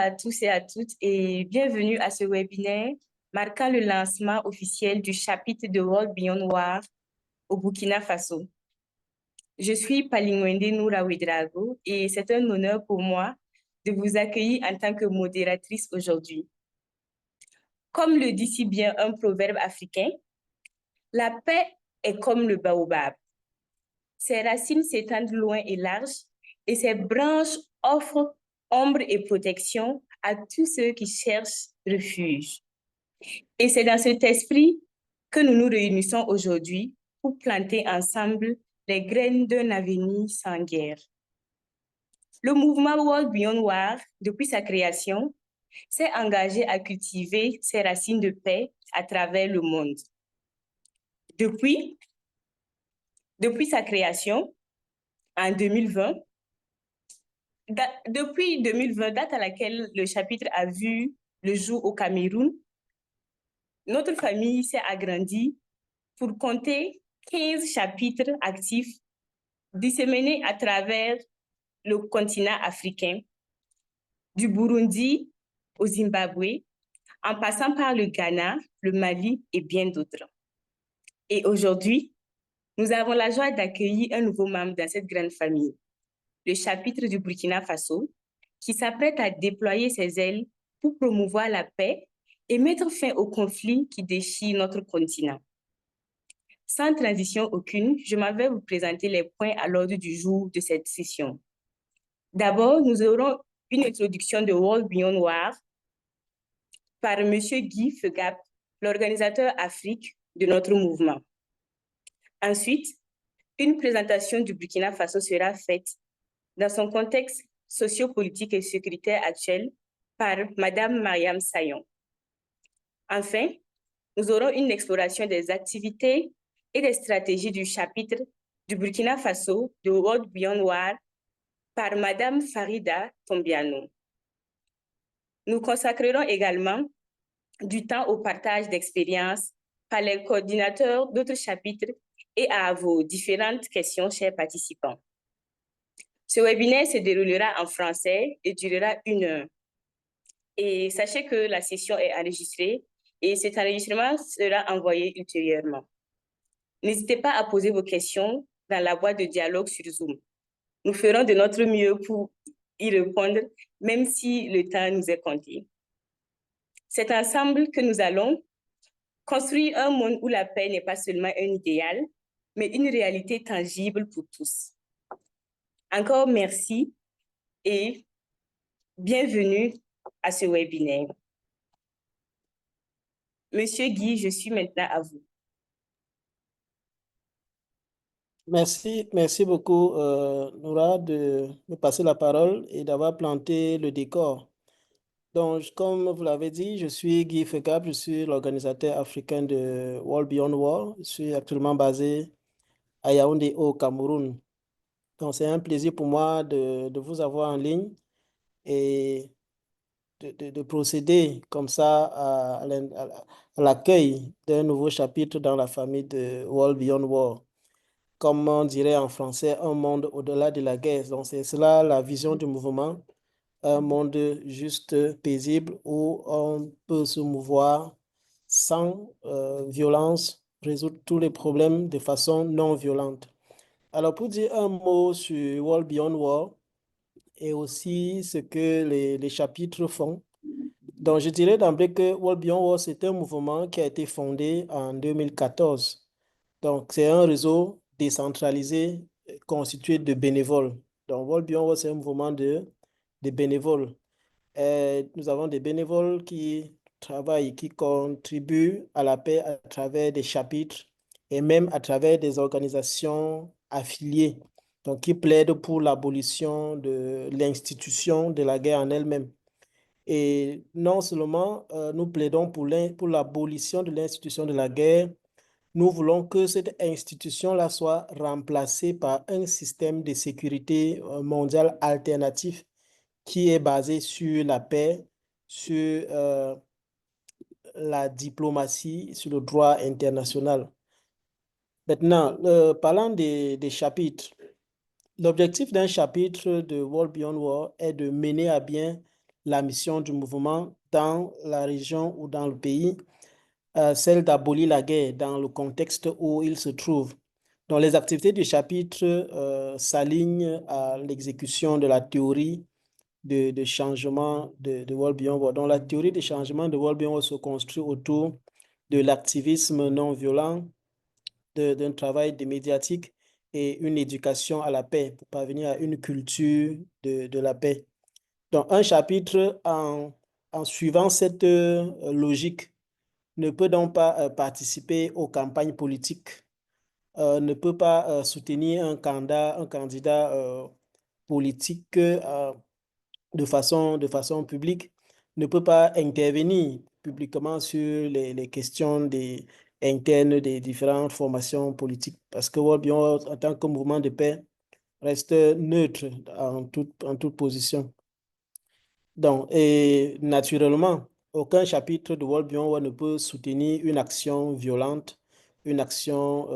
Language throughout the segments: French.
À tous et à toutes et bienvenue à ce webinaire marquant le lancement officiel du chapitre de World Beyond War au Burkina Faso. Je suis Palingwende Noura Ouedraogo et c'est un honneur pour moi de vous accueillir en tant que modératrice aujourd'hui. Comme le dit si bien un proverbe africain, la paix est comme le baobab. Ses racines s'étendent loin et large et ses branches offrent ombre et protection à tous ceux qui cherchent refuge. Et c'est dans cet esprit que nous nous réunissons aujourd'hui pour planter ensemble les graines d'un avenir sans guerre. Le mouvement World Beyond War, depuis sa création, s'est engagé à cultiver ses racines de paix à travers le monde. Depuis sa création, en 2020, depuis 2020, date à laquelle le chapitre a vu le jour au Cameroun, notre famille s'est agrandie pour compter 15 chapitres actifs disséminés à travers le continent africain, du Burundi au Zimbabwe, en passant par le Ghana, le Mali et bien d'autres. Et aujourd'hui, nous avons la joie d'accueillir un nouveau membre dans cette grande famille, le chapitre du Burkina Faso, qui s'apprête à déployer ses ailes pour promouvoir la paix et mettre fin aux conflits qui déchirent notre continent. Sans transition aucune, je m'en vais vous présenter les points à l'ordre du jour de cette session. D'abord, nous aurons une introduction de World Beyond War par M. Guy Fegap, l'organisateur Afrique de notre mouvement. Ensuite, une présentation du Burkina Faso sera faite dans son contexte sociopolitique et sécuritaire actuel par Mme Mariam Sayon. Enfin, nous aurons une exploration des activités et des stratégies du chapitre du Burkina Faso de World Beyond War par Mme Farida Tombiano. Nous consacrerons également du temps au partage d'expériences par les coordinateurs d'autres chapitres et à vos différentes questions, chers participants. Ce webinaire se déroulera en français et durera 1 heure. Et sachez que la session est enregistrée et cet enregistrement sera envoyé ultérieurement. N'hésitez pas à poser vos questions dans la boîte de dialogue sur Zoom. Nous ferons de notre mieux pour y répondre, même si le temps nous est compté. C'est ensemble que nous allons construire un monde où la paix n'est pas seulement un idéal, mais une réalité tangible pour tous. Encore merci et bienvenue à ce webinaire. Monsieur Guy, je suis maintenant à vous. Merci beaucoup, Noura, de me passer la parole et d'avoir planté le décor. Donc, comme vous l'avez dit, je suis Guy Fegap, je suis l'organisateur africain de World Beyond War. Je suis actuellement basé à Yaoundé, au Cameroun. Donc, c'est un plaisir pour moi de vous avoir en ligne et de procéder comme ça à l'accueil d'un nouveau chapitre dans la famille de World Beyond War. Comme on dirait en français, un monde au-delà de la guerre. Donc, c'est cela la vision du mouvement, un monde juste, paisible, où on peut se mouvoir sans violence, résoudre tous les problèmes de façon non violente. Alors, pour dire un mot sur World Beyond War et aussi ce que les chapitres font, donc je dirais d'emblée que World Beyond War, c'est un mouvement qui a été fondé en 2014. Donc, c'est un réseau décentralisé constitué de bénévoles. Donc, World Beyond War, c'est un mouvement de bénévoles. Nous avons des bénévoles qui travaillent, qui contribuent à la paix à travers des chapitres et même à travers des organisations affiliées, donc qui plaident pour l'abolition de l'institution de la guerre en elle-même. Et non seulement nous plaidons pour l'abolition de l'institution de la guerre, nous voulons que cette institution-là soit remplacée par un système de sécurité mondial alternatif qui est basé sur la paix, sur la diplomatie, sur le droit international. Maintenant, parlant des chapitres, l'objectif d'un chapitre de World Beyond War est de mener à bien la mission du mouvement dans la région ou dans le pays, celle d'abolir la guerre dans le contexte où il se trouve. Donc, les activités du chapitre s'alignent à l'exécution de la théorie de changement de World Beyond War. Donc, la théorie de changement de World Beyond War se construit autour de l'activisme non violent, d'un travail de médiatique et une éducation à la paix pour parvenir à une culture de la paix. Donc, un chapitre en suivant cette logique ne peut donc pas participer aux campagnes politiques, ne peut pas soutenir un candidat politique de façon publique, ne peut pas intervenir publiquement sur les questions internes des différentes formations politiques, parce que World Beyond War, en tant que mouvement de paix, reste neutre en toute position. Donc, et naturellement, aucun chapitre de World Beyond War ne peut soutenir une action violente, une action,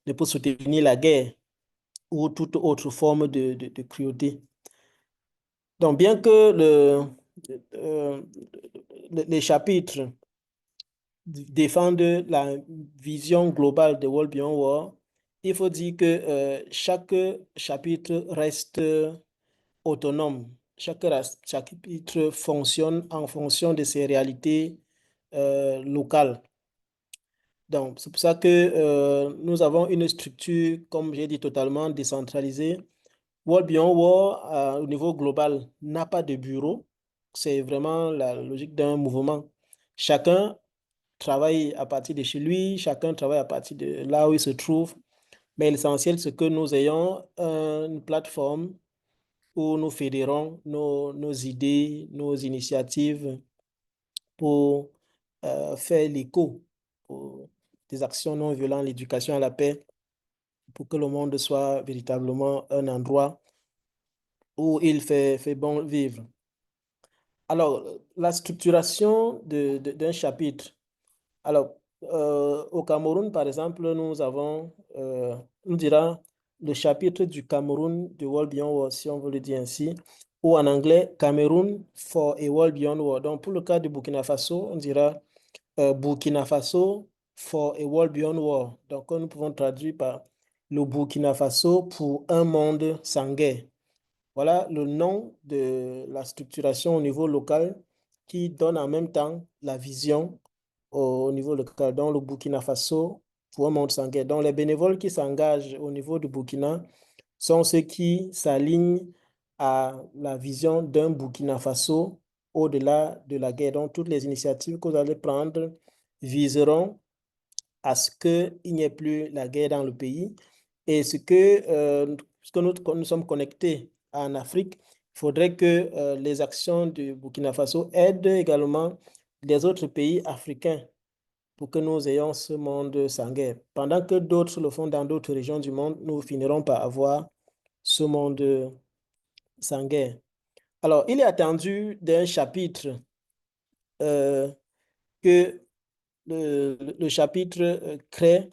ne peut soutenir la guerre ou toute autre forme de cruauté. Donc, bien que euh, les chapitres défendent la vision globale de World Beyond War, il faut dire que chaque chapitre reste autonome. Chapitre fonctionne en fonction de ses réalités locales. Donc, c'est pour ça que nous avons une structure, comme j'ai dit, totalement décentralisée. World Beyond War, au niveau global, n'a pas de bureau. C'est vraiment la logique d'un mouvement. Chacun travaille à partir de chez lui, chacun travaille à partir de là où il se trouve. Mais l'essentiel, c'est que nous ayons une plateforme où nous fédérons nos idées, nos initiatives pour faire l'écho pour des actions non violentes, l'éducation à la paix, pour que le monde soit véritablement un endroit où il fait bon vivre. Alors, la structuration d'un chapitre. Alors, au Cameroun, par exemple, nous avons, on dira, le chapitre du Cameroun du World Beyond War, si on veut le dire ainsi, ou en anglais, Cameroon for a World Beyond War. Donc, pour le cas du Burkina Faso, on dira Burkina Faso for a World Beyond War. Donc, nous pouvons traduire par le Burkina Faso pour un monde sans guerre. Voilà le nom de la structuration au niveau local qui donne en même temps la vision au niveau local, dans le Burkina Faso, pour un monde sans guerre. Donc, les bénévoles qui s'engagent au niveau du Burkina sont ceux qui s'alignent à la vision d'un Burkina Faso au-delà de la guerre. Donc, toutes les initiatives que vous allez prendre viseront à ce qu'il n'y ait plus la guerre dans le pays. Et ce que nous sommes connectés en Afrique, il faudrait que les actions du Burkina Faso aident également les autres pays africains pour que nous ayons ce monde sans guerre. Pendant que d'autres le font dans d'autres régions du monde, nous finirons par avoir ce monde sans guerre. Alors, il est attendu d'un chapitre que le chapitre crée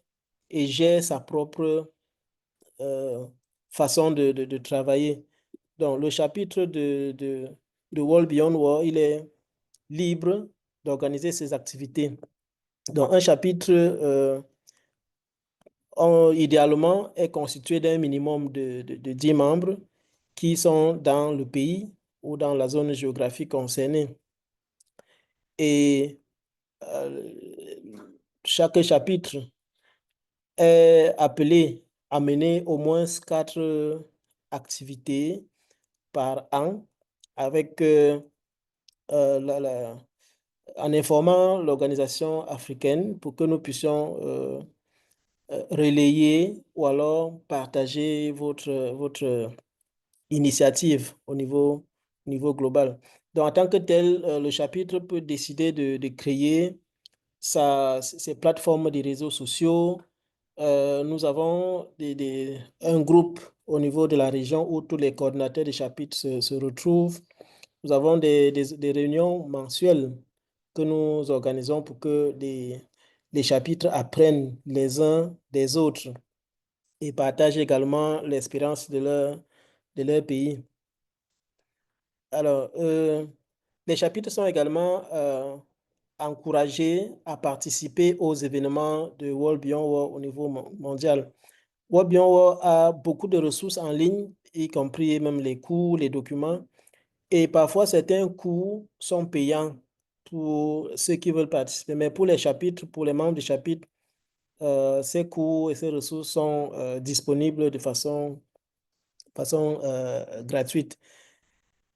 et gère sa propre façon de travailler. Donc, le chapitre de World Beyond War, il est libre d'organiser ses activités. Donc, un chapitre, idéalement, est constitué d'un minimum de 10 membres qui sont dans le pays ou dans la zone géographique concernée. Et chaque chapitre est appelé à mener au moins 4 activités par an avec, en informant l'organisation africaine pour que nous puissions relayer ou alors partager votre initiative au niveau global. Donc, en tant que tel, le chapitre peut décider de créer ses plateformes de réseaux sociaux. Nous avons un groupe au niveau de la région où tous les coordinateurs des chapitres se retrouvent. Nous avons des réunions mensuelles que nous organisons pour que les chapitres apprennent les uns des autres et partagent également l'expérience de leur pays. Alors, les chapitres sont également encouragés à participer aux événements de World Beyond War au niveau mondial. World Beyond War a beaucoup de ressources en ligne, y compris même les cours, les documents. Et parfois, certains cours sont payants pour ceux qui veulent participer. Mais pour les chapitres, pour les membres du chapitre, ces cours et ces ressources sont disponibles de façon gratuite.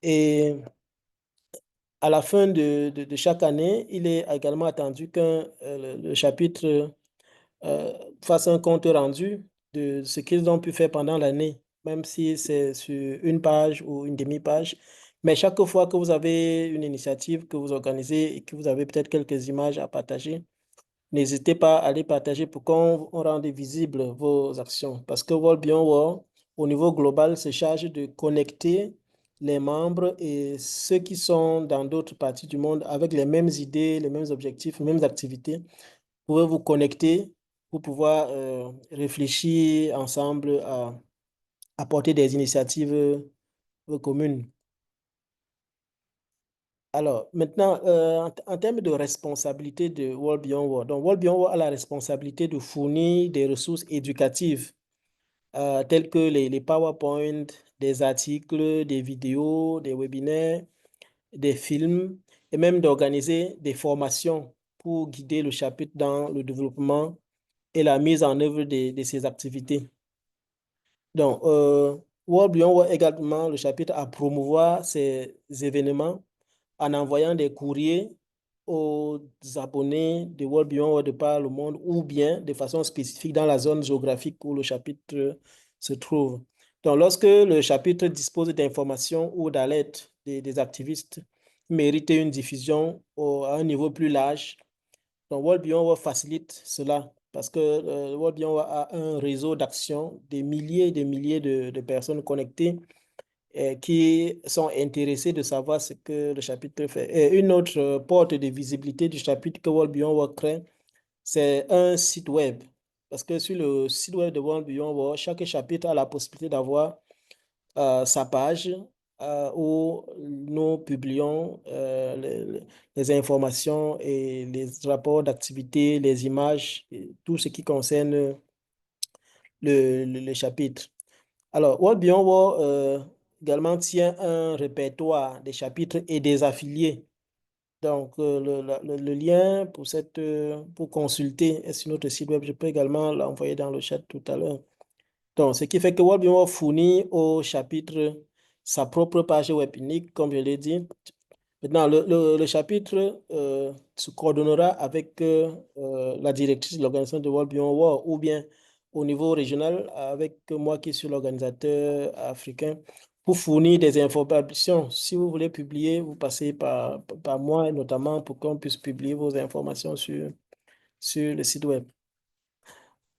Et à la fin de chaque année, il est également attendu que le chapitre fasse un compte rendu de ce qu'ils ont pu faire pendant l'année, même si c'est sur une page ou une demi-page. Mais chaque fois que vous avez une initiative que vous organisez et que vous avez peut-être quelques images à partager, n'hésitez pas à les partager pour qu'on rende visibles vos actions. Parce que World Beyond War, au niveau global, se charge de connecter les membres et ceux qui sont dans d'autres parties du monde avec les mêmes idées, les mêmes objectifs, les mêmes activités. Vous pouvez vous connecter pour pouvoir réfléchir ensemble à apporter des initiatives communes. Alors, maintenant, en termes de responsabilité de World Beyond War, donc World Beyond War a la responsabilité de fournir des ressources éducatives telles que les PowerPoint, des articles, des vidéos, des webinaires, des films et même d'organiser des formations pour guider le chapitre dans le développement et la mise en œuvre de ces activités. Donc, World Beyond War également le chapitre à promouvoir ces événements en envoyant des courriers aux abonnés de World Beyond War de par le monde ou bien de façon spécifique dans la zone géographique où le chapitre se trouve. Donc, lorsque le chapitre dispose d'informations ou d'alertes des activistes qui méritent une diffusion à un niveau plus large, donc World Beyond War facilite cela parce que World Beyond War a un réseau d'action, des milliers et des milliers de personnes connectées qui sont intéressés de savoir ce que le chapitre fait. Et une autre porte de visibilité du chapitre que World Beyond War crée, c'est un site web. Parce que sur le site web de World Beyond War, chaque chapitre a la possibilité d'avoir sa page où nous publions les informations et les rapports d'activité, les images, et tout ce qui concerne le chapitre. Alors, World Beyond War également tient un répertoire des chapitres et des affiliés. Donc, le lien pour consulter est sur notre site web. Je peux également l'envoyer dans le chat tout à l'heure. Donc, ce qui fait que World Beyond War fournit au chapitre sa propre page web unique, comme je l'ai dit. Maintenant, le chapitre se coordonnera avec la directrice de l'organisation de World Beyond War ou bien au niveau régional avec moi qui suis l'organisateur africain pour fournir des informations. Si vous voulez publier, vous passez par moi notamment pour qu'on puisse publier vos informations sur le site web.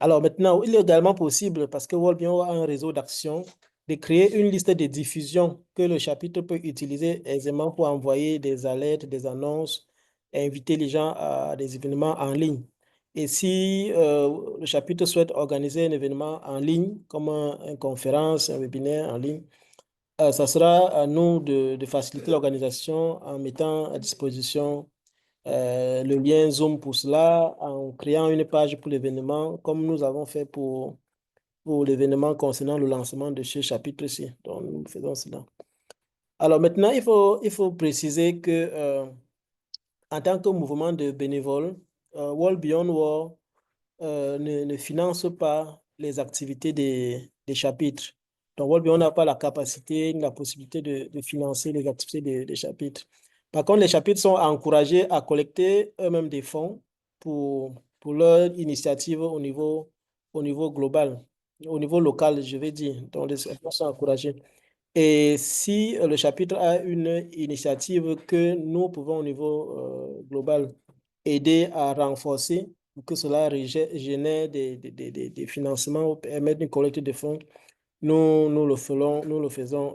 Alors maintenant, il est également possible, parce que World Beyond War a un réseau d'action, de créer une liste de diffusion que le chapitre peut utiliser aisément pour envoyer des alertes, des annonces, et inviter les gens à des événements en ligne. Et si le chapitre souhaite organiser un événement en ligne, comme une conférence, un webinaire en ligne, ça sera à nous de faciliter l'organisation en mettant à disposition le lien Zoom pour cela, en créant une page pour l'événement, comme nous avons fait pour l'événement concernant le lancement de ce chapitre-ci. Donc, nous faisons cela. Alors maintenant, il faut préciser que en tant que mouvement de bénévoles, World Beyond War ne finance pas les activités des chapitres. Donc, World Beyond n'a pas la capacité ni la possibilité de financer les activités des chapitres. Par contre, les chapitres sont encouragés à collecter eux-mêmes des fonds pour leur initiative au niveau global, au niveau local, je vais dire. Donc, les efforts sont encouragés. Et si le chapitre a une initiative que nous pouvons au niveau global aider à renforcer pour que cela génère des financements ou permettre une collecte de fonds, nous le faisons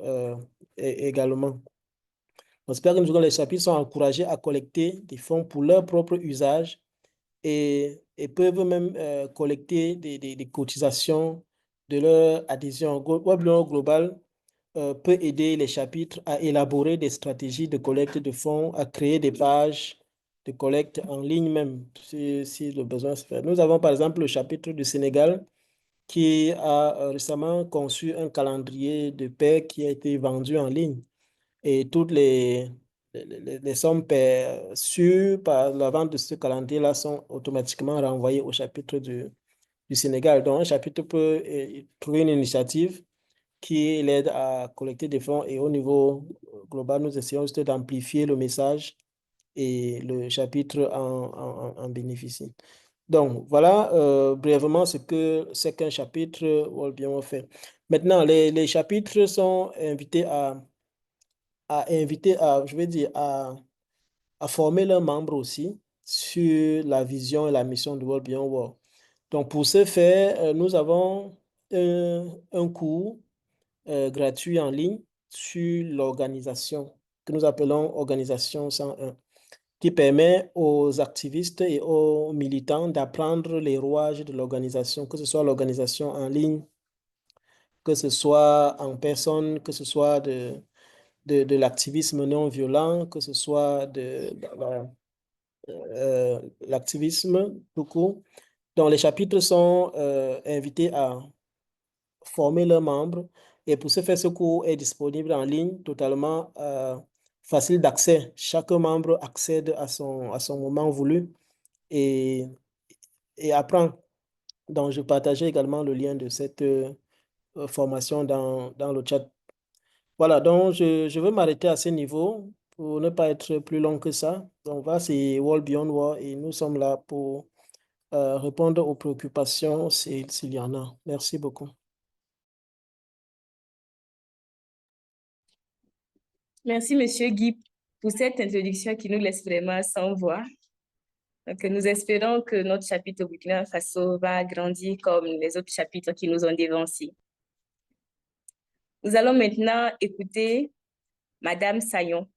également. J'espère que les chapitres sont encouragés à collecter des fonds pour leur propre usage et peuvent même collecter des cotisations de leur adhésion. World Beyond Global peut aider les chapitres à élaborer des stratégies de collecte de fonds, à créer des pages de collecte en ligne même, si le besoin se fait. Nous avons par exemple le chapitre du Sénégal qui a récemment conçu un calendrier de paie qui a été vendu en ligne. Et toutes les sommes perçues par la vente de ce calendrier-là sont automatiquement renvoyées au chapitre du Sénégal. Donc, un chapitre peut trouver une initiative qui l'aide à collecter des fonds et au niveau global, nous essayons juste d'amplifier le message et le chapitre en bénéficie. Donc, voilà brièvement ce que c'est qu'un chapitre World fait. Maintenant, les chapitres sont invités je vais dire, à former leurs membres aussi sur la vision et la mission de World Beyond World. Donc, pour ce faire, nous avons un cours gratuit en ligne sur l'organisation, que nous appelons Organisation 101, qui permet aux activistes et aux militants d'apprendre les rouages de l'organisation, que ce soit l'organisation en ligne, que ce soit en personne, que ce soit de l'activisme non violent, que ce soit l'activisme tout court. Donc, les chapitres sont invités à former leurs membres. Et pour ce faire, ce cours est disponible en ligne, totalement facile d'accès. Chaque membre accède à son moment voulu et, et apprend. Donc, je partageai également le lien de cette formation dans le chat. Voilà, donc je veux m'arrêter à ce niveau pour ne pas être plus long que ça. Donc, voilà, c'est World Beyond War et nous sommes là pour répondre aux préoccupations s'il y en a. Merci beaucoup. Merci, Monsieur Guy, pour cette introduction qui nous laisse vraiment sans voix. Donc, nous espérons que notre chapitre au Burkina Faso va grandir comme les autres chapitres qui nous ont dévancés. Nous allons maintenant écouter Madame Sayon,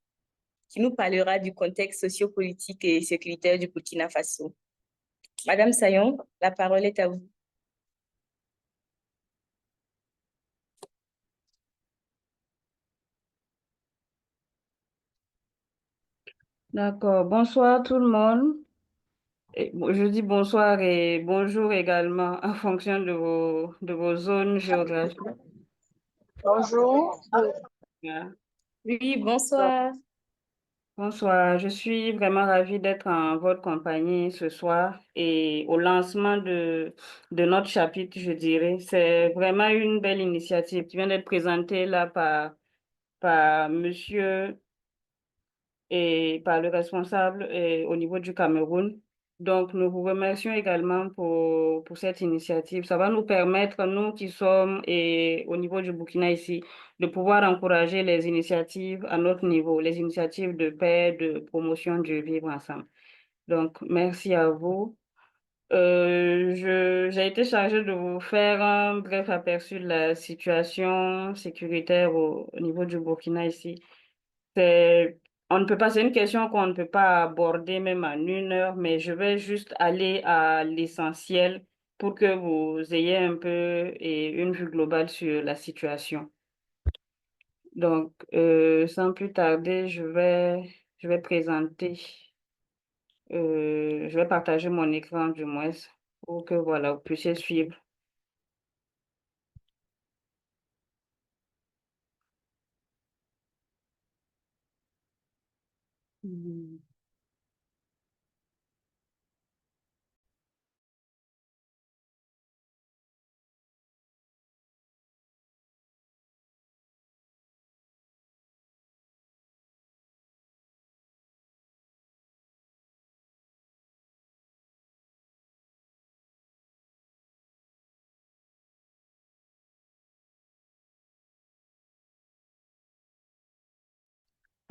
qui nous parlera du contexte sociopolitique et sécuritaire du Burkina Faso. Madame Sayon, la parole est à vous. D'accord. Bonsoir tout le monde. Je dis bonsoir et bonjour également en fonction de vos zones géographiques. Bonjour. Oui, bonsoir. Bonsoir. Je suis vraiment ravie d'être en votre compagnie ce soir et au lancement de notre chapitre, je dirais. C'est vraiment une belle initiative qui vient d'être présentée là par monsieur et par le responsable au niveau du Cameroun. Donc, nous vous remercions également pour cette initiative. Ça va nous permettre, nous qui sommes au niveau du Burkina ici, de pouvoir encourager les initiatives à notre niveau, les initiatives de paix, de promotion du vivre ensemble. Donc, merci à vous. J'ai été chargée de vous faire un bref aperçu de la situation sécuritaire au niveau du Burkina ici. On ne peut pas, c'est une question qu'on ne peut pas aborder même en 1 heure, mais je vais juste aller à l'essentiel pour que vous ayez un peu une vue globale sur la situation. Donc, sans plus tarder, je vais présenter, je vais partager mon écran du moins pour que voilà, vous puissiez suivre.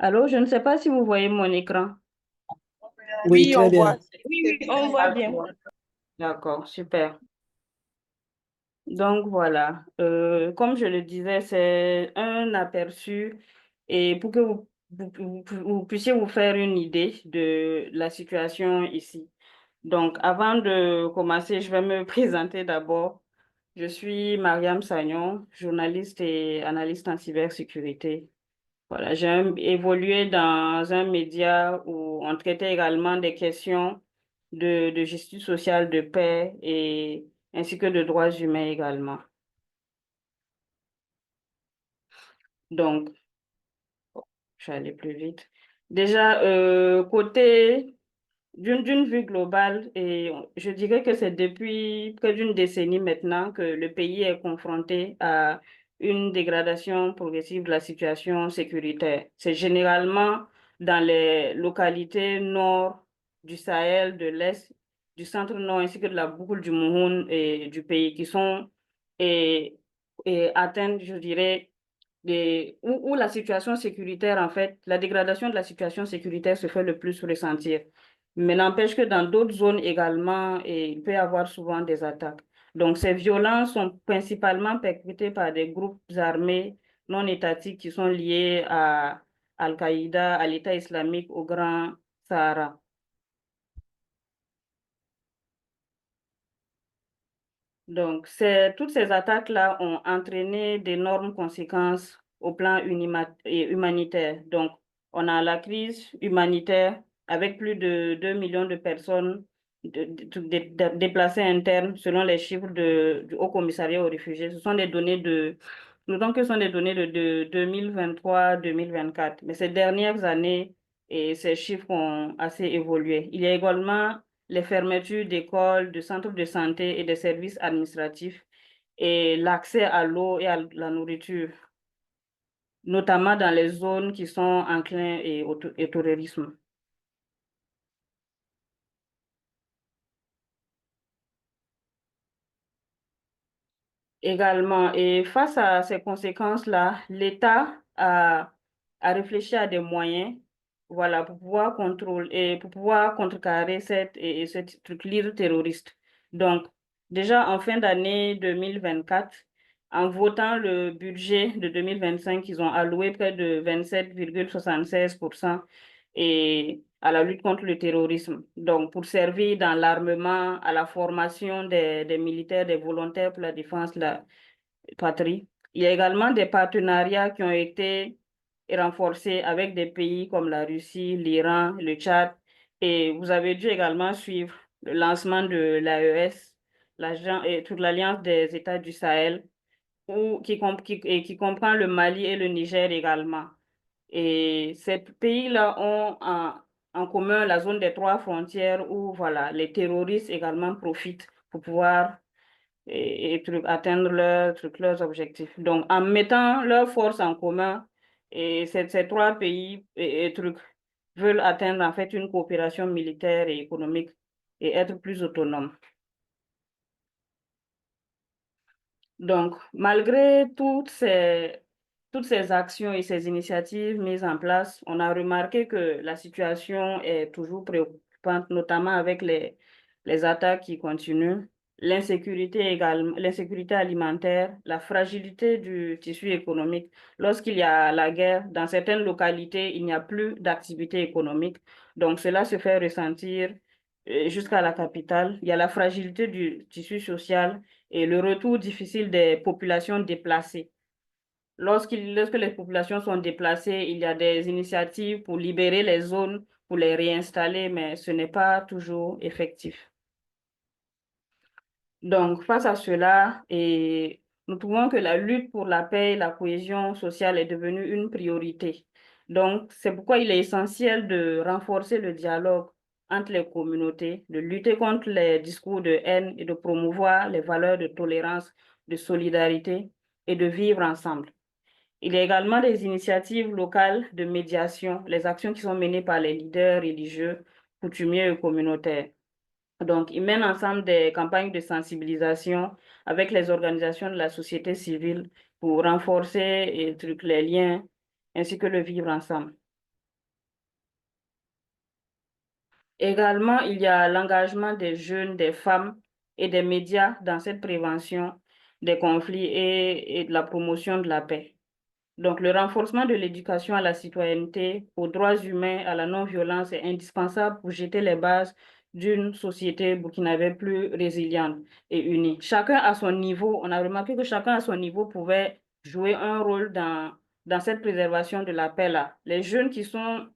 Allô, je ne sais pas si vous voyez mon écran. Oui, très bien. Oui, on voit bien. D'accord, super. Donc voilà, comme je le disais, c'est un aperçu et pour que vous puissiez vous faire une idée de la situation ici. Donc avant de commencer, je vais me présenter d'abord. Je suis Mariam Sagnon, journaliste et analyste en cybersécurité. Voilà, évolué dans un média où on traitait également des questions de justice sociale, de paix et ainsi que de droits humains également. Donc, je vais aller plus vite. Déjà, côté d'une vue globale, et je dirais que c'est depuis près d'une décennie maintenant que le pays est confronté à une dégradation progressive de la situation sécuritaire. C'est généralement dans les localités nord du Sahel, de l'Est, du centre-nord ainsi que de la boucle du Mouhoun et du pays qui sont et, et atteintes, je dirais, où la situation sécuritaire, en fait, la dégradation de la situation sécuritaire se fait le plus ressentir. Mais n'empêche que dans d'autres zones également, il peut y avoir souvent des attaques. Donc, ces violences sont principalement perpétrées par des groupes armés non étatiques qui sont liés à Al-Qaïda, à l'État islamique, au Grand Sahara. Donc, toutes ces attaques-là ont entraîné d'énormes conséquences au plan humanitaire. Donc, on a la crise humanitaire avec plus de 2 millions de personnes déplacées internes selon les chiffres du Haut Commissariat aux réfugiés. Ce sont des données notons que ce sont des données de 2023-2024. Mais ces dernières années, ces chiffres ont assez évolué. Il y a également les fermetures d'écoles, de centres de santé et de services administratifs et l'accès à l'eau et à la nourriture, notamment dans les zones qui sont enclins au terrorisme. Également, et face à ces conséquences-là, l'État a réfléchi à des moyens, voilà, pour pouvoir contrôler et pour pouvoir contrecarrer cette truc terroriste. Donc, déjà en fin d'année 2024, en votant le budget de 2025, ils ont alloué près de 27,76% et à la lutte contre le terrorisme. Donc, pour servir dans l'armement, à la formation des militaires, des volontaires pour la défense de la patrie. Il y a également des partenariats qui ont été renforcés avec des pays comme la Russie, l'Iran, le Tchad. Et vous avez dû également suivre le lancement de l'AES, toute l'Alliance des États du Sahel, qui comprend le Mali et le Niger également. Et ces pays-là ont en commun la zone des trois frontières où voilà, les terroristes également profitent pour pouvoir atteindre leurs objectifs. Donc, en mettant leurs forces en commun, ces trois pays veulent atteindre en fait une coopération militaire et économique et être plus autonomes. Donc, malgré toutes ces actions et ces initiatives mises en place, on a remarqué que la situation est toujours préoccupante, notamment avec les attaques qui continuent, l'insécurité également, l'insécurité alimentaire, la fragilité du tissu économique. Lorsqu'il y a la guerre, dans certaines localités, il n'y a plus d'activité économique. Donc, cela se fait ressentir jusqu'à la capitale. Il y a la fragilité du tissu social et le retour difficile des populations déplacées. Lorsque les populations sont déplacées, il y a des initiatives pour libérer les zones, pour les réinstaller, mais ce n'est pas toujours effectif. Donc, face à cela, nous trouvons que la lutte pour la paix et la cohésion sociale est devenue une priorité. Donc, c'est pourquoi il est essentiel de renforcer le dialogue entre les communautés, de lutter contre les discours de haine et de promouvoir les valeurs de tolérance, de solidarité et de vivre ensemble. Il y a également des initiatives locales de médiation, les actions qui sont menées par les leaders religieux, coutumiers et communautaires. Donc, ils mènent ensemble des campagnes de sensibilisation avec les organisations de la société civile pour renforcer les liens ainsi que le vivre ensemble. Également, il y a l'engagement des jeunes, des femmes et des médias dans cette prévention des conflits et de la promotion de la paix. Donc, le renforcement de l'éducation à la citoyenneté, aux droits humains, à la non-violence est indispensable pour jeter les bases d'une société burkinabé plus résiliente et unie. Chacun à son niveau, on a remarqué que chacun à son niveau pouvait jouer un rôle dans cette préservation de la paix-là. Les jeunes qui sont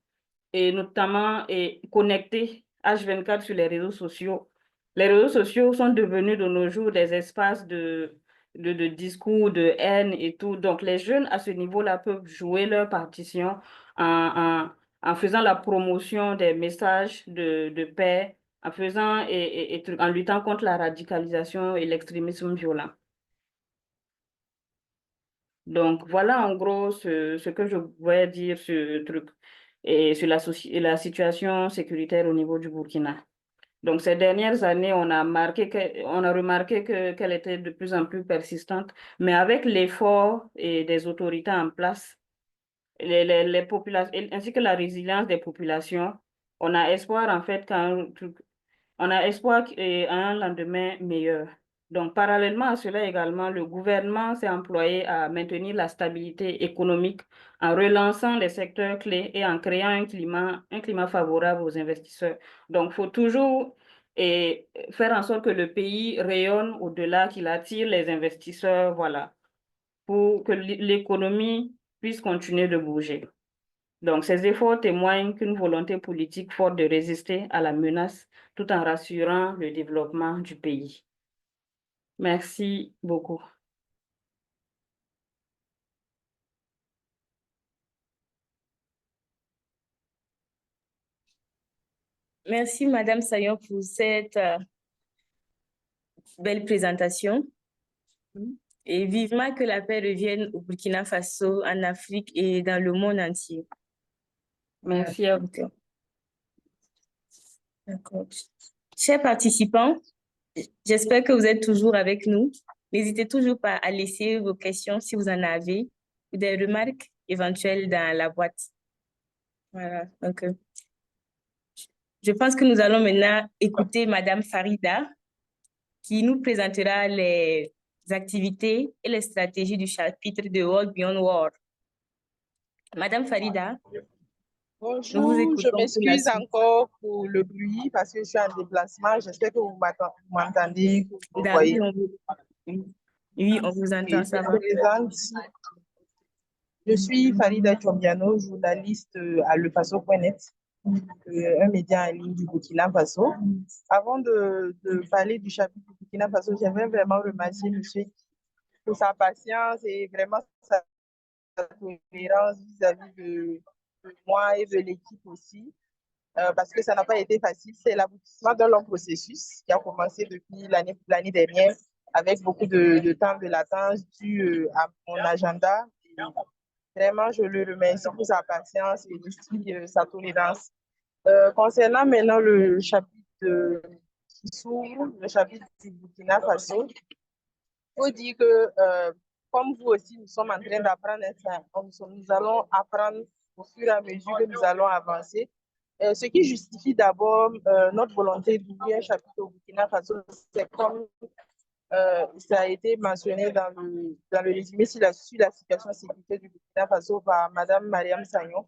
et notamment connectés H24 sur les réseaux sociaux. Les réseaux sociaux sont devenus de nos jours des espaces de discours, de haine et tout. Donc, les jeunes à ce niveau-là peuvent jouer leur partition en faisant la promotion des messages de paix, en faisant en luttant contre la radicalisation et l'extrémisme violent. Donc, voilà en gros ce que je voulais dire sur ce truc et sur la situation sécuritaire au niveau du Burkina. Donc, ces dernières années, on a remarqué qu'elle était de plus en plus persistante, mais avec l'effort des autorités en place, les populations, ainsi que la résilience des populations, on a espoir en fait on a espoir à un lendemain meilleur. Donc, parallèlement à cela également, le gouvernement s'est employé à maintenir la stabilité économique en relançant les secteurs clés et en créant un climat favorable aux investisseurs. Donc, il faut toujours faire en sorte que le pays rayonne au-delà, qu'il attire les investisseurs, voilà, pour que l'économie puisse continuer de bouger. Donc, ces efforts témoignent qu'une volonté politique forte de résister à la menace tout en rassurant le développement du pays. Merci beaucoup. Merci, Madame Sayon, pour cette belle présentation. Et vivement que la paix revienne au Burkina Faso, en Afrique et dans le monde entier. Merci à vous. D'accord. Chers participants, j'espère que vous êtes toujours avec nous. N'hésitez toujours pas à laisser vos questions si vous en avez ou des remarques éventuelles dans la boîte. Voilà. Donc, je pense que nous allons maintenant écouter Madame Farida qui nous présentera les activités et les stratégies du chapitre de World Beyond War. Madame Farida. Bonjour, je m'excuse encore pour le bruit parce que je suis en déplacement. J'espère que vous m'entendez, vous voyez. Oui, on vous entend, ça va. Je suis Farida Chombiano, journaliste à lefaso.net, un média en ligne du Burkina Faso. Avant de parler du chapitre du Burkina Faso, j'aimerais vraiment remercier monsieur pour sa patience et vraiment sa tolérance vis-à-vis de moi et de l'équipe aussi, parce que ça n'a pas été facile. C'est l'aboutissement d'un long processus qui a commencé depuis l'année dernière avec beaucoup de temps de latence dû à mon agenda. Vraiment, je le remercie pour sa patience et aussi sa tolérance. Concernant maintenant le chapitre qui s'ouvre, le chapitre du Burkina Faso, il faut dire que, comme vous aussi, nous sommes en train d'apprendre, nous allons apprendre au fur et à mesure que nous allons avancer. Ce qui justifie d'abord notre volonté d'ouvrir un chapitre au Burkina Faso, c'est comme ça a été mentionné dans le résumé sur la situation sécuritaire du Burkina Faso par Madame Mariam Sagnon.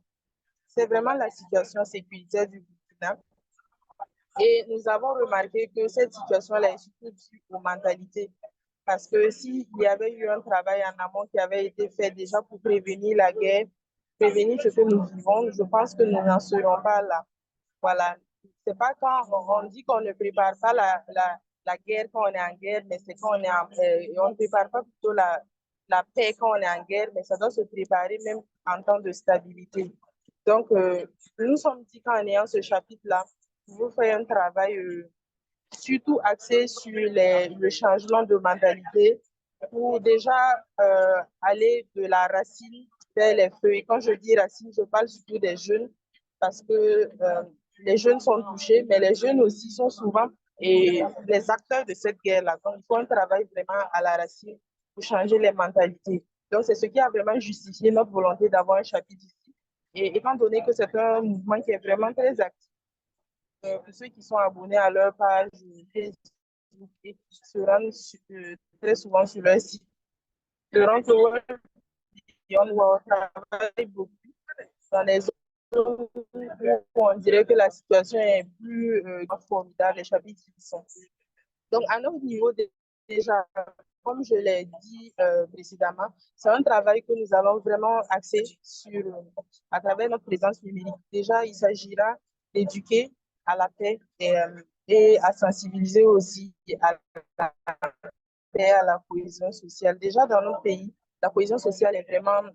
C'est vraiment la situation sécuritaire du Burkina. Et nous avons remarqué que cette situation-là est surtout due aux mentalités. Parce que s'il y avait eu un travail en amont qui avait été fait déjà pour prévenir la guerre, prévenir ce que nous vivons, je pense que nous n'en serons pas là. Voilà. C'est pas quand on dit qu'on ne prépare pas la guerre quand on est en guerre, mais c'est quand on est on ne prépare pas plutôt la paix quand on est en guerre, mais ça doit se préparer même en temps de stabilité. Donc, nous sommes dit qu'en ayant ce chapitre-là, vous faites un travail surtout axé sur le changement de mentalité pour déjà aller de la racine vers les feuilles. Quand je dis racine, je parle surtout des jeunes parce que les jeunes sont touchés, mais les jeunes aussi sont souvent les acteurs de cette guerre-là. Donc, il faut un travail vraiment à la racine pour changer les mentalités. Donc, c'est ce qui a vraiment justifié notre volonté d'avoir un chapitre ici. Et étant donné que c'est un mouvement qui est vraiment très actif, pour ceux qui sont abonnés à leur page Facebook et qui se rendent très souvent sur leur site, le World Beyond War travaille beaucoup dans les où on dirait que la situation est plus formidable, les chapitres qui sont. Donc, à notre niveau, déjà, comme je l'ai dit précédemment, c'est un travail que nous allons vraiment axer sur, à travers notre présence numérique. Déjà, il s'agira d'éduquer à la paix et à sensibiliser aussi à la paix, à la cohésion sociale. Déjà, dans notre pays, la cohésion sociale est vraiment,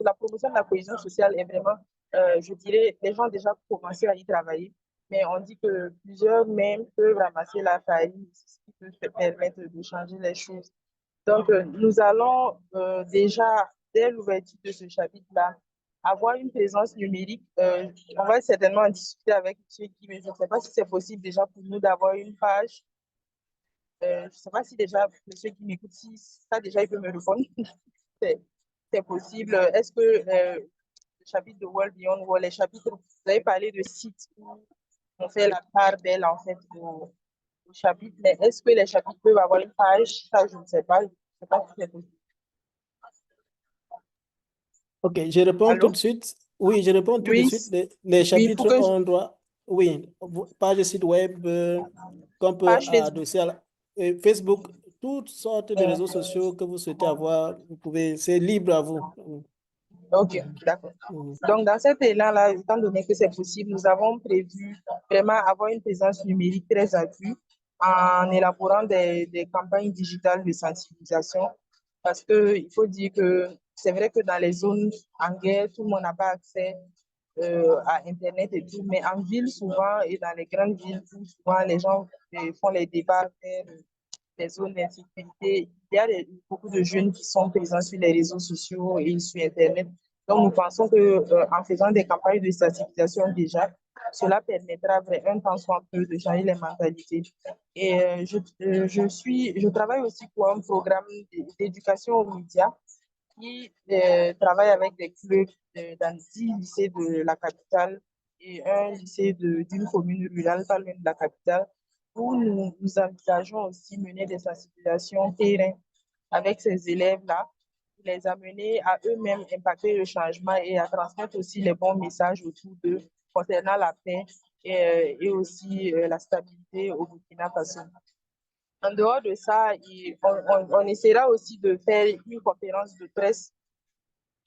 la promotion de la cohésion sociale est vraiment, je dirais, les gens ont déjà commencé à y travailler, mais on dit que plusieurs même peuvent ramasser la farine, ce qui peut permettre de changer les choses. Donc, nous allons déjà, dès l'ouverture de ce chapitre-là, avoir une présence numérique. On va certainement en discuter avec ceux qui, mais je ne sais pas si c'est possible déjà pour nous d'avoir une page. Je ne sais pas si déjà, ceux qui m'écoutent, si ça déjà, il peut me répondre. C'est possible. Est-ce que le chapitre de World Beyond World, les chapitres, vous avez parlé de sites où on fait la part belle en fait au chapitre, mais est-ce que les chapitres peuvent avoir une page? Ça, je ne sais pas. Je ne sais pas si c'est possible. Ok, je réponds tout Allô? de suite. Oui, je réponds tout de Oui, suite. Les oui, chapitres ont droit, oui, page de site web qu'on peut page Facebook. adosser à Facebook, toutes sortes de réseaux sociaux que vous souhaitez avoir, vous pouvez, c'est libre à vous. Ok, d'accord. Donc, dans cet élan-là, étant donné que c'est possible, nous avons prévu vraiment avoir une présence numérique très accrue en élaborant des campagnes digitales de sensibilisation. Parce qu'il faut dire que c'est vrai que dans les zones en guerre, tout le monde n'a pas accès à Internet et tout, mais en ville, souvent, et dans les grandes villes, souvent, les gens font les débats vers les zones d'insécurité. Il y a beaucoup de jeunes qui sont présents sur les réseaux sociaux et sur Internet. Donc, nous pensons que en faisant des campagnes de sensibilisation déjà, cela permettra un temps soit peu de changer les mentalités. Et je travaille aussi pour un programme d'éducation aux médias qui travaille avec des clubs dans 10 lycées de la capitale et un lycée d'une commune rurale, pas loin de la capitale, où nous envisageons aussi mener des sensibilisations terrain avec ces élèves-là, les amener à eux-mêmes impacter le changement et à transmettre aussi les bons messages autour d'eux concernant la paix et aussi la stabilité au Burkina Faso. En dehors de ça, on essaiera aussi de faire une conférence de presse.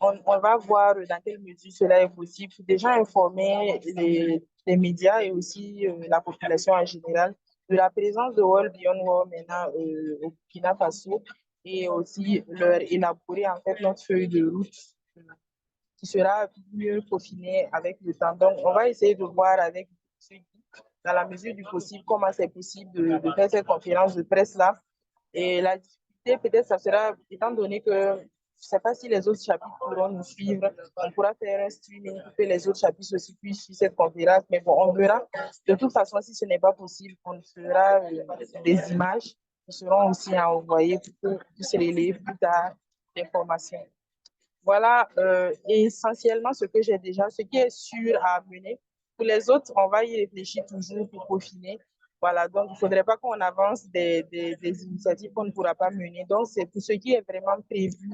On va voir dans quelle mesure cela est possible pour déjà informer les médias et aussi la population en général de la présence de World Beyond World maintenant au Burkina Faso et aussi leur élaborer en fait notre feuille de route qui sera mieux peaufinée avec le temps. Donc, on va essayer de voir avec ceux qui, dans la mesure du possible, comment c'est possible de faire cette conférence de presse-là. Et la difficulté, peut-être, ça sera, étant donné que je ne sais pas si les autres chapitres pourront nous suivre, on pourra faire un streaming pour que les autres chapitres aussi puissent suivre cette conférence, mais bon, on verra. De toute façon, si ce n'est pas possible, on fera des images qui seront aussi envoyées pour se relayer plus tard l'information. Voilà essentiellement ce que j'ai déjà, ce qui est sûr à mener. Pour les autres, on va y réfléchir toujours pour peaufiner. Voilà, donc il ne faudrait pas qu'on avance des initiatives qu'on ne pourra pas mener. Donc, c'est pour ce qui est vraiment prévu,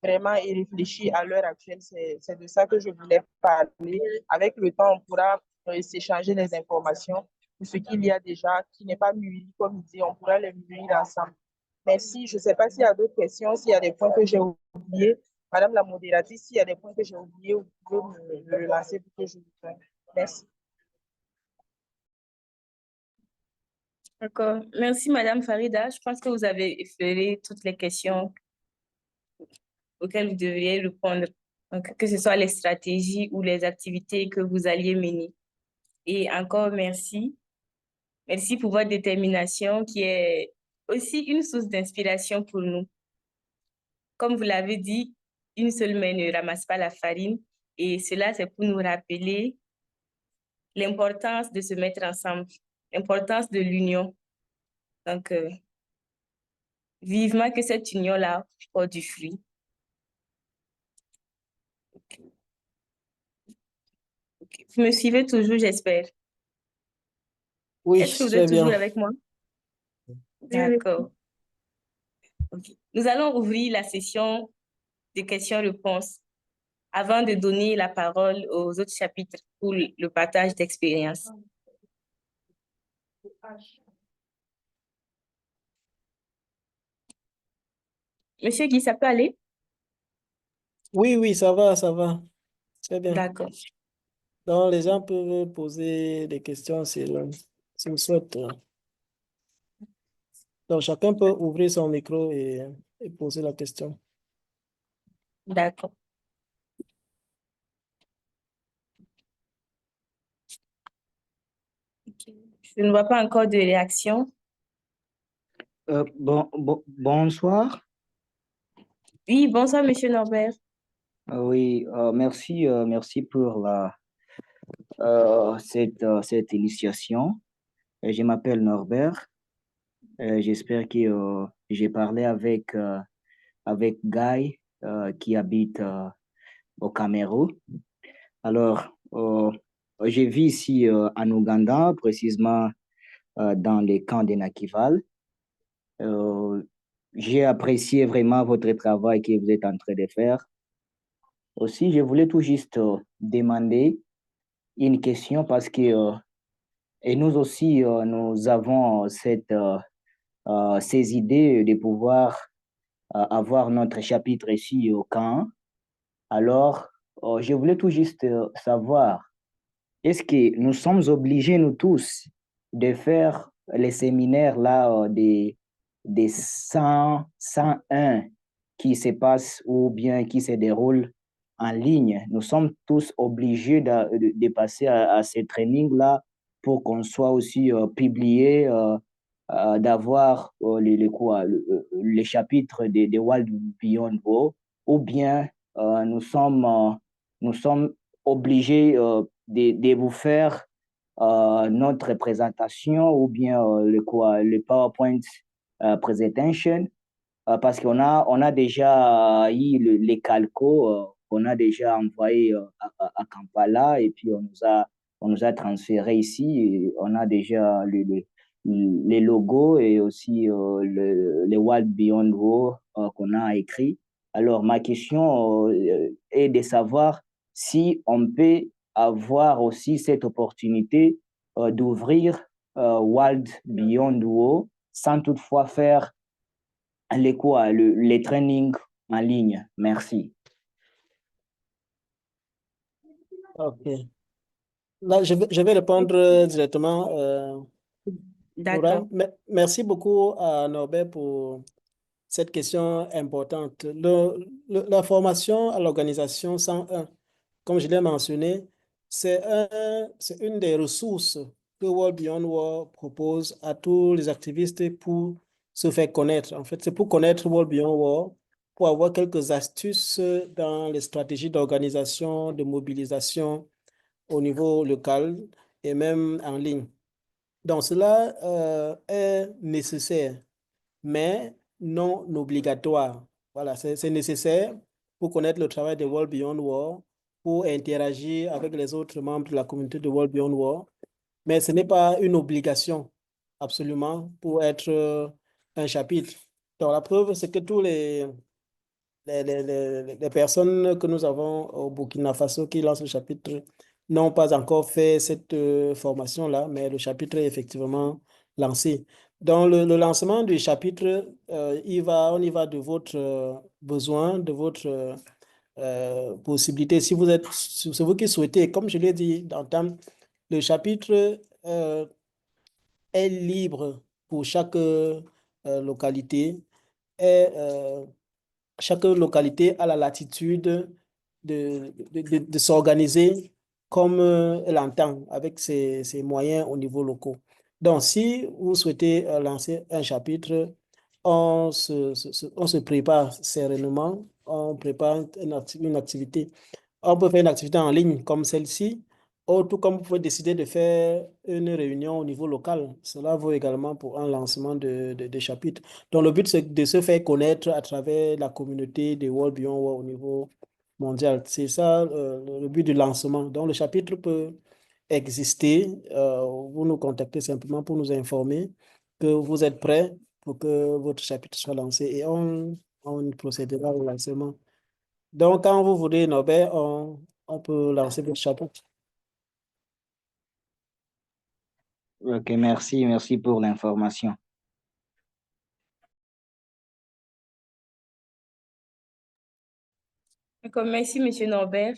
vraiment et réfléchi à l'heure actuelle. C'est de ça que je voulais parler. Avec le temps, on pourra s'échanger les informations pour ce qu'il y a déjà, qui n'est pas mûri, comme il dit, on pourra les mûrir ensemble. Merci. Je ne sais pas s'il y a d'autres questions, s'il y a des points que j'ai oubliés. Madame la modératrice, s'il y a des points que j'ai oubliés, vous pouvez me relancer pour que je vous prenne. Merci. D'accord. Merci, Madame Farida. Je pense que vous avez effleuré toutes les questions auxquelles vous devriez répondre. Donc, que ce soit les stratégies ou les activités que vous alliez mener. Et encore merci. Merci pour votre détermination qui est aussi une source d'inspiration pour nous. Comme vous l'avez dit, une seule main ne ramasse pas la farine. Et cela, c'est pour nous rappeler l'importance de se mettre ensemble, l'importance de l'union. Donc, vivement que cette union-là porte du fruit. Okay. Vous me suivez toujours, j'espère. Oui, Est-ce que vous très êtes toujours bien. avec moi? D'accord. Okay. Nous allons ouvrir la session de questions-réponses avant de donner la parole aux autres chapitres pour le partage d'expérience. Monsieur Guy, ça peut aller? Oui, oui, ça va, ça va. Très bien. D'accord. Donc, les gens peuvent poser des questions s'ils le souhaitent. Donc, chacun peut ouvrir son micro et poser la question. D'accord. Je ne vois pas encore de réaction. Bonsoir. Oui, bonsoir, Monsieur Norbert. Oui, merci pour cette initiation. Je m'appelle Norbert. J'espère que j'ai parlé avec Guy qui habite au Cameroun. Alors, je vis ici en Ouganda, précisément dans les camps de Nakival. J'ai apprécié vraiment votre travail que vous êtes en train de faire. Aussi, je voulais tout juste demander une question parce que et nous aussi, nous avons ces idées de pouvoir avoir notre chapitre ici au camp. Alors, je voulais tout juste savoir, est-ce que nous sommes obligés, nous tous, de faire les séminaires là des 101 qui se passent ou bien qui se déroulent en ligne? Nous sommes tous obligés de passer à ces trainings-là pour qu'on soit aussi publié, d'avoir les chapitres de World Beyond War, ou bien nous sommes obligés de vous faire notre présentation ou bien le PowerPoint presentation parce on a déjà eu les calcos qu'on a déjà envoyés à Kampala et puis on nous a transféré ici et on a déjà les logos et aussi les World Beyond War qu'on a écrit. Alors, ma question est de savoir si on peut avoir aussi cette opportunité d'ouvrir World Beyond War sans toutefois faire les trainings en ligne. Merci. OK. Là, je vais répondre directement. Nora. D'accord. Merci beaucoup à Norbert pour cette question importante. La formation à l'organisation 101, comme je l'ai mentionné, c'est une des ressources que World Beyond War propose à tous les activistes pour se faire connaître. En fait, c'est pour connaître World Beyond War, pour avoir quelques astuces dans les stratégies d'organisation, de mobilisation au niveau local et même en ligne. Donc, cela est nécessaire, mais non obligatoire. Voilà, c'est nécessaire pour connaître le travail de World Beyond War, pour interagir avec les autres membres de la communauté de World Beyond War, mais ce n'est pas une obligation, absolument, pour être un chapitre. Donc, la preuve, c'est que tous les personnes que nous avons au Burkina Faso qui lancent le chapitre n'ont pas encore fait cette formation-là, mais le chapitre est effectivement lancé. Dans le lancement du chapitre, on y va de votre besoin, de votre possibilité. Si c'est vous qui souhaitez, comme je l'ai dit d'entendre, le chapitre est libre pour chaque localité, est chaque localité a la latitude de s'organiser comme elle entend, avec ses moyens au niveau local. Donc, si vous souhaitez lancer un chapitre, on se prépare sereinement, on prépare une activité. On peut faire une activité en ligne comme celle-ci, ou tout comme vous pouvez décider de faire une réunion au niveau local. Cela vaut également pour un lancement de chapitre. Donc, le but, c'est de se faire connaître à travers la communauté de World Beyond War au niveau mondial. C'est ça le but du lancement. Donc, le chapitre peut exister. Vous nous contactez simplement pour nous informer que vous êtes prêts pour que votre chapitre soit lancé et on procédera au lancement Donc, quand vous voulez, Norbert, on peut lancer votre chapitre. Ok, merci pour l'information. D'accord, merci, Monsieur Norbert.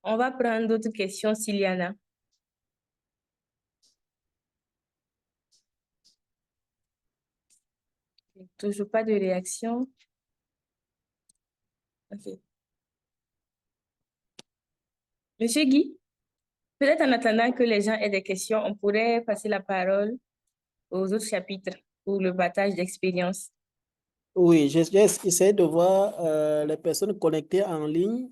On va prendre d'autres questions s'il y en a. Toujours pas de réaction. Ok. Monsieur Guy, peut-être en attendant que les gens aient des questions, on pourrait passer la parole aux autres chapitres pour le partage d'expérience. Oui, j'essaie de voir les personnes connectées en ligne.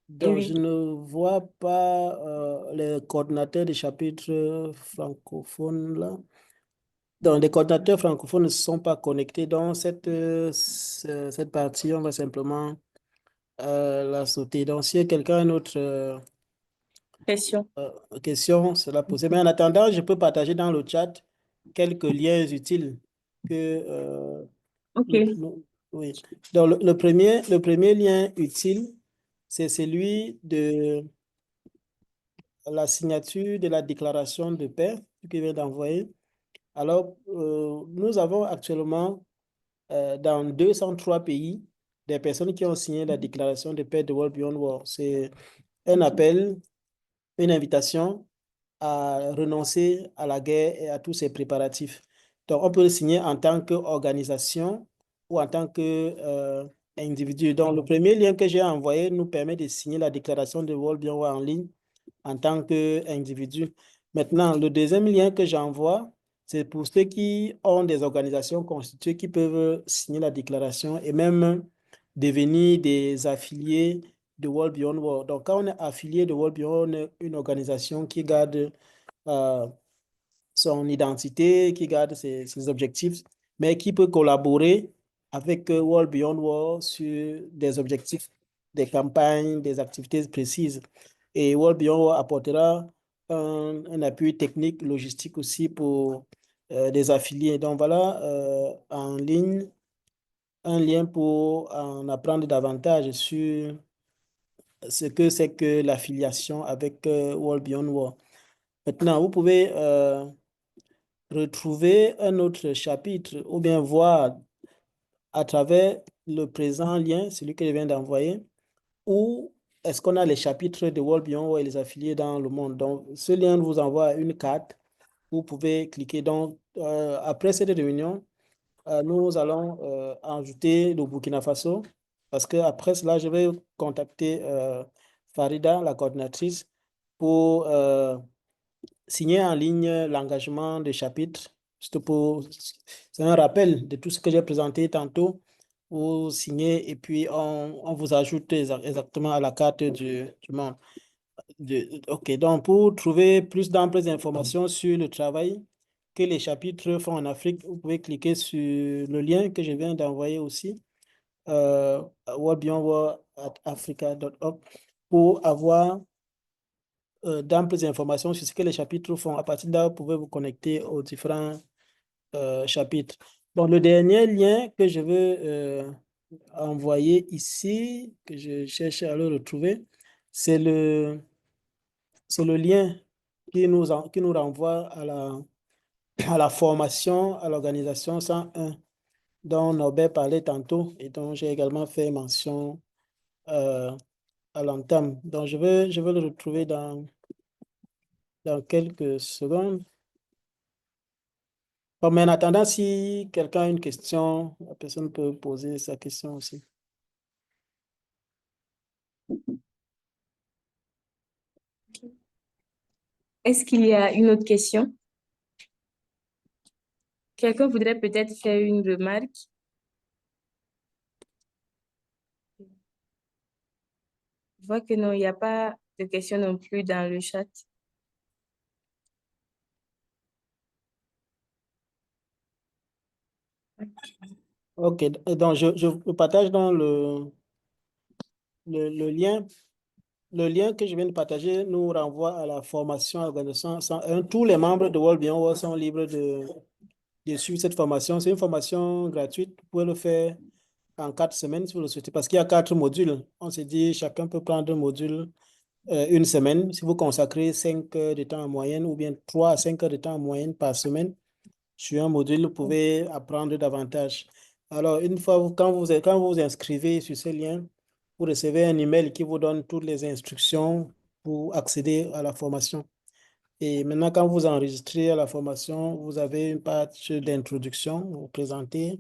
Donc, je Oui. ne vois pas les coordinateurs des chapitres francophones là. Donc, les coordinateurs francophones ne sont pas connectés. Donc, cette partie, on va simplement la sauter. Donc, si quelqu'un a une autre Question. question, c'est la poser. Mais en attendant, je peux partager dans le chat quelques liens utiles que OK. oui. Donc, le premier lien utile, c'est celui de la signature de la déclaration de paix que je viens d'envoyer. Alors, nous avons actuellement dans 203 pays des personnes qui ont signé la déclaration de paix de World Beyond War. C'est un appel, une invitation à renoncer à la guerre et à tous ses préparatifs. Donc, on peut le signer en tant qu'organisation ou en tant qu'individu. Donc, le premier lien que j'ai envoyé nous permet de signer la déclaration de World Beyond War en ligne en tant qu'individu. Maintenant, le deuxième lien que j'envoie, c'est pour ceux qui ont des organisations constituées qui peuvent signer la déclaration et même devenir des affiliés de World Beyond War. Donc, quand on est affilié de World Beyond War, on est une organisation qui garde euh, son identité, qui garde ses objectifs, mais qui peut collaborer avec World Beyond War sur des objectifs, des campagnes, des activités précises. Et World Beyond War apportera un appui technique, logistique aussi pour des affiliés. Donc voilà, en ligne, un lien pour en apprendre davantage sur ce que c'est que l'affiliation avec World Beyond War. Maintenant, vous pouvez retrouver un autre chapitre ou bien voir à travers le présent lien, celui que je viens d'envoyer, où est-ce qu'on a les chapitres de World Beyond War et les affiliés dans le monde. Donc, ce lien vous envoie une carte. Vous pouvez cliquer. Donc, après cette réunion, nous allons ajouter le Burkina Faso parce qu'après cela, je vais contacter Farida, la coordinatrice, pour signer en ligne l'engagement de chapitre. C'est un rappel de tout ce que j'ai présenté tantôt. Vous signez et puis on vous ajoute exactement à la carte du monde. OK, donc pour trouver plus d'amples informations sur le travail que les chapitres font en Afrique, vous pouvez cliquer sur le lien que je viens d'envoyer aussi, worldbeyondwarafrica.org, pour avoir d'amples informations sur ce que les chapitres font. À partir de là, vous pouvez vous connecter aux différents chapitres. Bon, le dernier lien que je veux envoyer ici, que je cherche à le retrouver, c'est le lien qui nous renvoie à la formation à l'organisation 101 dont Norbert parlait tantôt et dont j'ai également fait mention à l'entame. Donc, je vais le retrouver dans quelques secondes. Bon, mais en attendant, si quelqu'un a une question, la personne peut poser sa question aussi. Est-ce qu'il y a une autre question? Quelqu'un voudrait peut-être faire une remarque? Je vois que non, il n'y a pas de questions non plus dans le chat. OK, donc je partage dans le lien. Le lien que je viens de partager nous renvoie à la formation à l'organisation 101. Tous les membres de World Beyond War sont libres de suivre cette formation. C'est une formation gratuite. Vous pouvez le faire en 4 semaines, si vous le souhaitez, parce qu'il y a 4 modules. On s'est dit, chacun peut prendre un module une semaine. Si vous consacrez 5 heures de temps en moyenne, ou bien 3 à 5 heures de temps en moyenne par semaine, sur un module, vous pouvez apprendre davantage. Alors, une fois, quand vous vous inscrivez sur ce lien, vous recevez un email qui vous donne toutes les instructions pour accéder à la formation. Et maintenant, quand vous enregistrez à la formation, vous avez une page d'introduction, vous vous présentez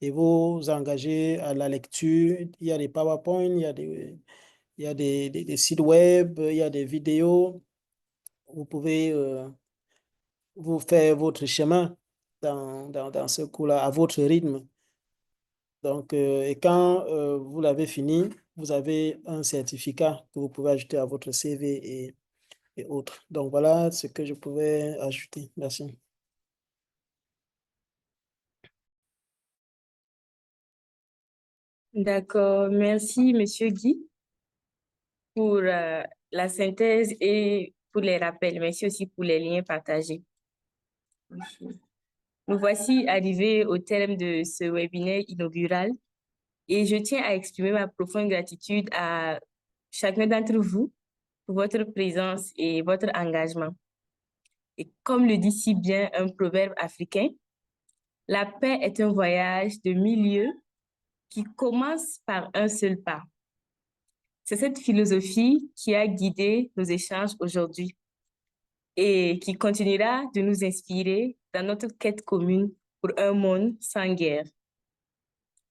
et vous vous engagez à la lecture. Il y a des PowerPoint, il y a des sites web, il y a des vidéos. Vous pouvez vous faire votre chemin dans ce cours-là, à votre rythme. Donc, et quand vous l'avez fini, vous avez un certificat que vous pouvez ajouter à votre CV et autres. Donc, voilà ce que je pouvais ajouter. Merci. D'accord, merci Monsieur Guy pour la synthèse et pour les rappels. Merci aussi pour les liens partagés. Nous voici arrivés au terme de ce webinaire inaugural et je tiens à exprimer ma profonde gratitude à chacun d'entre vous pour votre présence et votre engagement. Et comme le dit si bien un proverbe africain, la paix est un voyage de 1000 lieues qui commence par un seul pas. C'est cette philosophie qui a guidé nos échanges aujourd'hui et qui continuera de nous inspirer dans notre quête commune pour un monde sans guerre.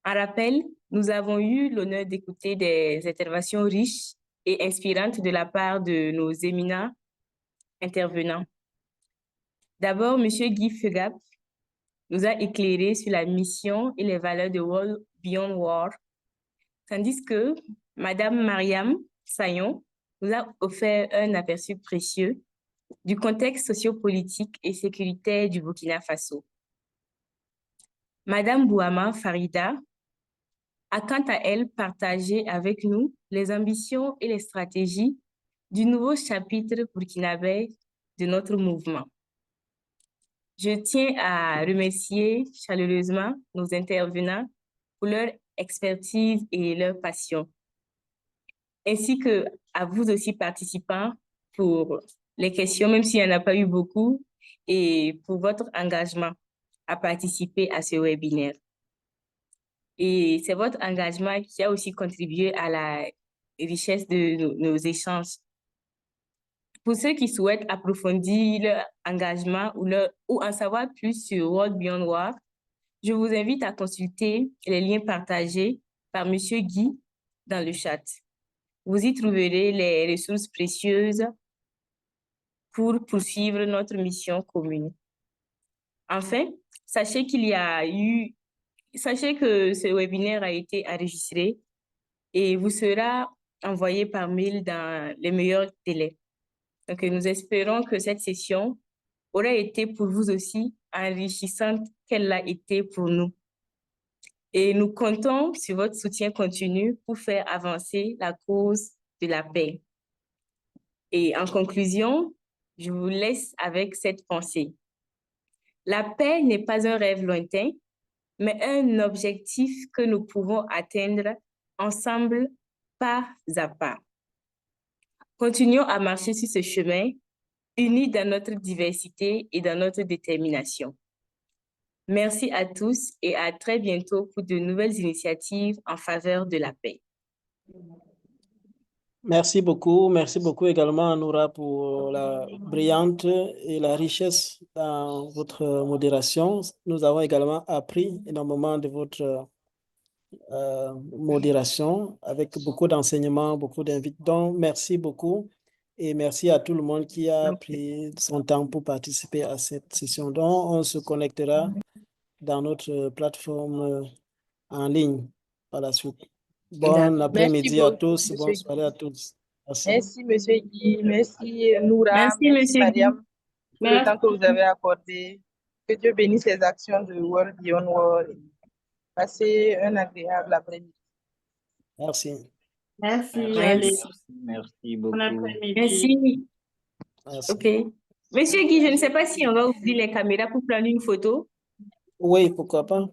En rappel, nous avons eu l'honneur d'écouter des interventions riches et inspirantes de la part de nos éminents intervenants. D'abord, M. Guy Fegap nous a éclairé sur la mission et les valeurs de World Beyond War, tandis que Mme Mariam Sayon nous a offert un aperçu précieux du contexte sociopolitique et sécuritaire du Burkina Faso. Mme Bouama Farida a quant à elle partagé avec nous les ambitions et les stratégies du nouveau chapitre burkinabé de notre mouvement. Je tiens à remercier chaleureusement nos intervenants pour leur expertise et leur passion, ainsi qu'à vous aussi participants pour les questions, même s'il n'y en a pas eu beaucoup, et pour votre engagement à participer à ce webinaire. Et c'est votre engagement qui a aussi contribué à la richesse de nos échanges. Pour ceux qui souhaitent approfondir leur engagement ou en savoir plus sur World Beyond War, je vous invite à consulter les liens partagés par M. Guy dans le chat. Vous y trouverez les ressources précieuses pour poursuivre notre mission commune. Enfin, sachez que ce webinaire a été enregistré et vous sera envoyé par mail dans les meilleurs délais. Donc, nous espérons que cette session aura été pour vous aussi enrichissante qu'elle l'a été pour nous. Et nous comptons sur votre soutien continu pour faire avancer la cause de la paix. Et en conclusion, je vous laisse avec cette pensée. La paix n'est pas un rêve lointain, mais un objectif que nous pouvons atteindre ensemble, pas à pas. Continuons à marcher sur ce chemin, unis dans notre diversité et dans notre détermination. Merci à tous et à très bientôt pour de nouvelles initiatives en faveur de la paix. Merci beaucoup. Merci beaucoup également, Noura, pour la brillante et la richesse dans votre modération. Nous avons également appris énormément de votre modération avec beaucoup d'enseignements, beaucoup d'invités. Donc, merci beaucoup et merci à tout le monde qui a pris son temps pour participer à cette session. Donc, on se connectera dans notre plateforme en ligne par la suite. Bon après-midi à tous, bonne soirée à tous. Merci. Merci, M. Guy. Merci, Noura. Merci, Merci, M. Mariam, pour le Merci. temps que vous avez accordé. Que Dieu bénisse les actions de World Beyond War. Passez un agréable après-midi. Merci. Merci, Merci. allez. Merci Bon beaucoup. après-midi. Merci. Merci. OK. Monsieur Guy, je ne sais pas si on va ouvrir les caméras pour prendre une photo. Oui, pourquoi pas.